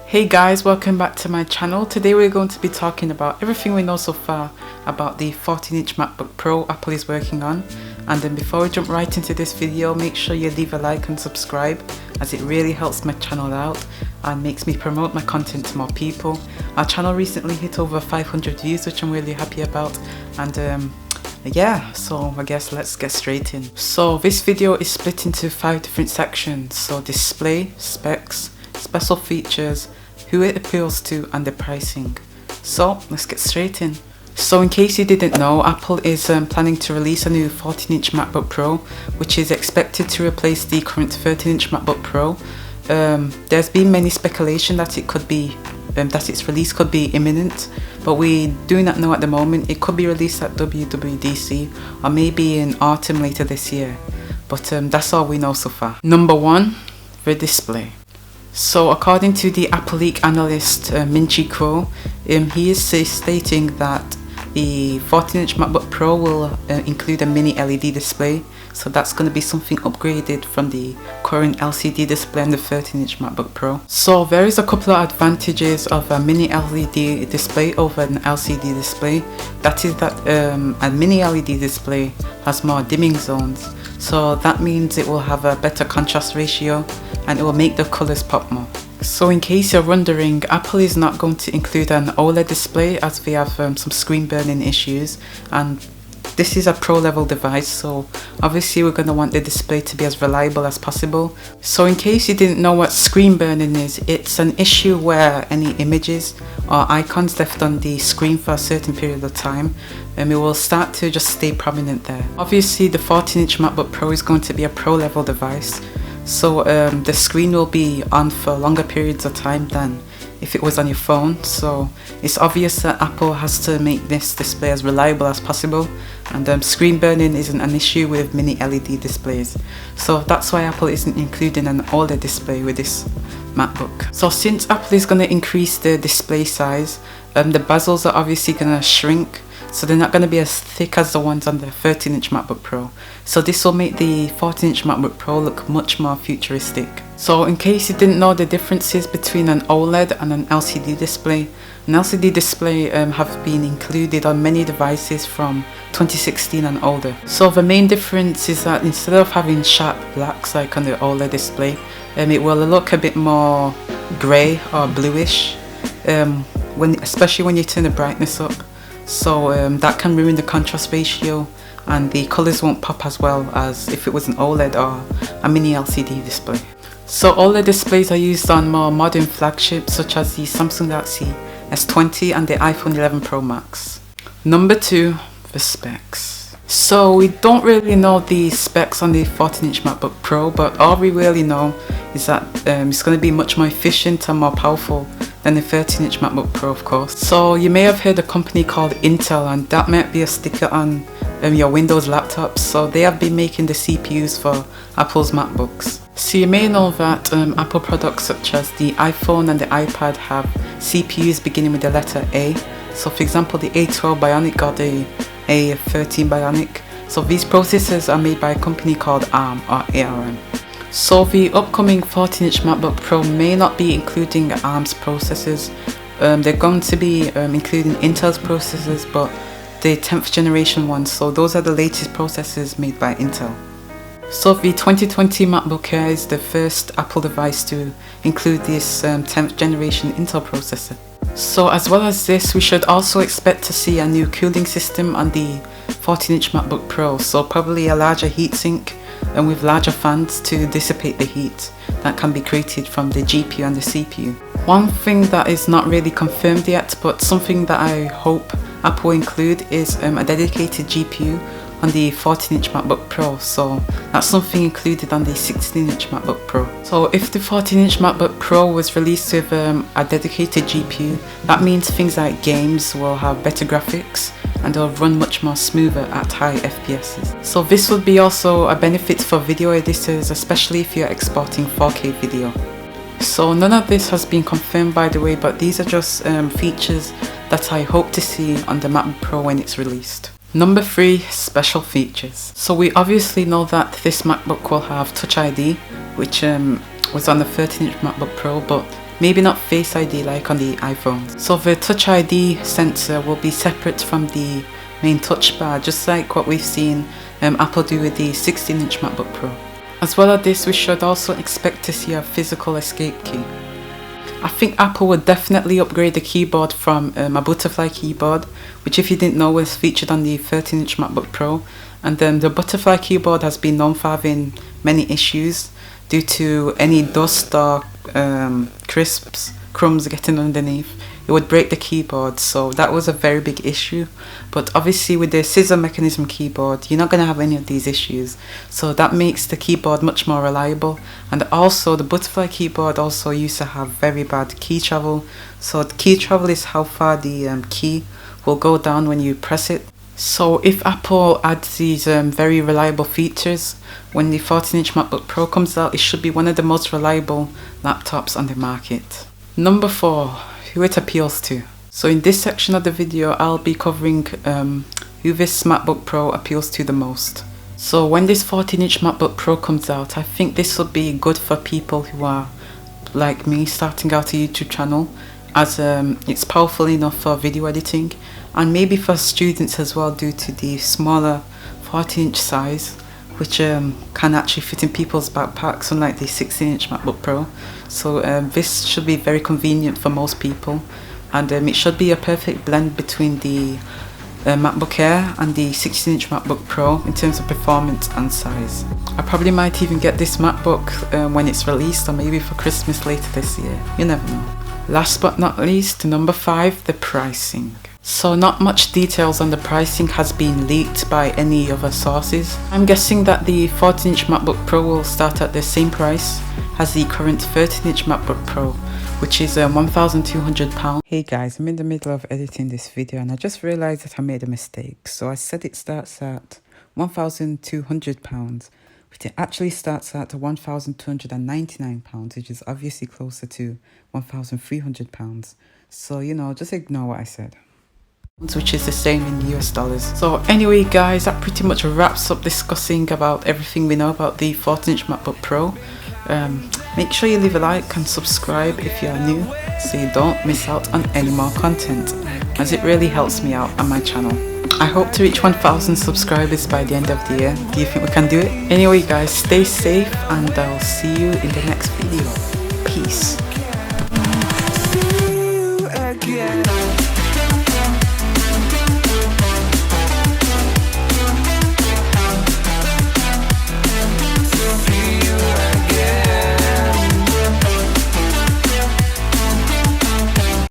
Hey guys, welcome back to my channel. Today we're going to be talking about everything we know so far about the 14-inch MacBook Pro Apple is working on. And then before we jump right into this video, make sure you leave a like and subscribe, as it really helps my channel out and makes me promote my content to more people. Our channel recently hit over 500 views, which I'm really happy about. And yeah, so I guess let's get straight in. So this video is split into 5 different sections. So display, specs, special features, who it appeals to, and the pricing. So let's get straight in. So in case you didn't know, Apple is planning to release a new 14-inch MacBook Pro, which is expected to replace the current 13-inch MacBook Pro. There's been many speculation that it could be that its release could be imminent, but we do not know at the moment. It could be released at WWDC or maybe in autumn later this year, but that's all we know so far. Number 1, the display. So according to the Apple Leak analyst Min-Chi Kuo, he is stating that the 14-inch MacBook Pro will include a mini LED display. So that's going to be something upgraded from the current LCD display on the 13-inch MacBook Pro. So there is a couple of advantages of a mini LED display over an LCD display. That is that a mini LED display has more dimming zones. So that means it will have a better contrast ratio and it will make the colors pop more. So in case you're wondering, Apple is not going to include an OLED display as they have some screen burning issues, and this is a pro level device, so obviously we're going to want the display to be as reliable as possible. So in case you didn't know what screen burning is, it's an issue where any images or icons left on the screen for a certain period of time, it will start to just stay prominent there. Obviously the 14-inch MacBook Pro is going to be a pro level device, so the screen will be on for longer periods of time than if it was on your phone. So it's obvious that Apple has to make this display as reliable as possible, and screen burning isn't an issue with mini LED displays. So that's why Apple isn't including an OLED display with this MacBook. So since Apple is going to increase the display size, the bezels are obviously going to shrink, so they're not going to be as thick as the ones on the 13-inch MacBook Pro. So this will make the 14-inch MacBook Pro look much more futuristic. So in case you didn't know the differences between an OLED and an LCD display, an LCD display have been included on many devices from 2016 and older. So the main difference is that instead of having sharp blacks like on the OLED display, it will look a bit more grey or bluish, especially when you turn the brightness up. So that can ruin the contrast ratio, and the colours won't pop as well as if it was an OLED or a mini LCD display. So OLED displays are used on more modern flagships such as the Samsung Galaxy S20 and the iPhone 11 Pro Max. Number 2, the specs. So we don't really know the specs on the 14-inch MacBook Pro, but all we really know is that it's going to be much more efficient and more powerful than the 13-inch MacBook Pro, of course. So you may have heard a company called Intel, and that might be a sticker on your Windows laptops. So they have been making the CPUs for Apple's MacBooks. So you may know that Apple products such as the iPhone and the iPad have CPUs beginning with the letter A. So for example, the A12 Bionic or the A13 Bionic. So these processors are made by a company called ARM or ARM. So the upcoming 14-inch MacBook Pro may not be including ARM's processors. They're going to be including Intel's processors, but the 10th generation ones. So those are the latest processors made by Intel. So the 2020 MacBook Air is the first Apple device to include this 10th generation Intel processor. So as well as this, we should also expect to see a new cooling system on the 14-inch MacBook Pro. So probably a larger heatsink and with larger fans to dissipate the heat that can be created from the GPU and the CPU. One thing that is not really confirmed yet, but something that I hope Apple will include is a dedicated GPU on the 14-inch MacBook Pro. So that's something included on the 16-inch MacBook Pro. So if the 14-inch MacBook Pro was released with a dedicated GPU, that means things like games will have better graphics and they'll run much more smoother at high FPSs. So this would be also a benefit for video editors, especially if you're exporting 4K video. So none of this has been confirmed, by the way, but these are just features that I hope to see on the MacBook Pro when it's released. Number 3, special features. So we obviously know that this MacBook will have Touch ID, which was on the 13-inch MacBook Pro, but maybe not Face ID like on the iPhone. So the Touch ID sensor will be separate from the main touch bar, just like what we've seen Apple do with the 16-inch MacBook Pro. As well as this, we should also expect to see a physical escape key. I think Apple would definitely upgrade the keyboard from a butterfly keyboard, which if you didn't know was featured on the 13-inch MacBook Pro. And the butterfly keyboard has been known for having many issues due to any dust or crumbs getting underneath. It would break the keyboard, so that was a very big issue. But obviously with the scissor mechanism keyboard, you're not going to have any of these issues, so that makes the keyboard much more reliable. And also the butterfly keyboard also used to have very bad key travel, so the key travel is how far the key will go down when you press it. So if Apple adds these very reliable features when the 14-inch MacBook Pro comes out, it should be one of the most reliable laptops on the market. Number 4, who it appeals to. So in this section of the video, I'll be covering who this MacBook Pro appeals to the most. So when this 14-inch MacBook Pro comes out, I think this will be good for people who are like me, starting out a YouTube channel, as it's powerful enough for video editing, and maybe for students as well due to the smaller 14-inch size, which can actually fit in people's backpacks, unlike the 16-inch MacBook Pro. So this should be very convenient for most people, and it should be a perfect blend between the MacBook Air and the 16-inch MacBook Pro in terms of performance and size. I probably might even get this MacBook when it's released, or maybe for Christmas later this year. You never know. Last but not least, number 5, the pricing. So not much details on the pricing has been leaked by any other sources. I'm guessing that the 14-inch MacBook Pro will start at the same price as the current 13-inch MacBook Pro, which is £1,200. Hey guys, I'm in the middle of editing this video and I just realised that I made a mistake. So I said it starts at £1,200, but it actually starts at £1,299, which is obviously closer to £1,300. So, you know, just ignore what I said, which is the same in US dollars. So anyway guys, that pretty much wraps up discussing about everything we know about the 14-inch MacBook Pro. Make sure you leave a like and subscribe if you are new, so you don't miss out on any more content, as it really helps me out on my channel. I hope to reach 1,000 subscribers by the end of the year. Do you think we can do it? Anyway guys, stay safe and I'll see you in the next video. Peace.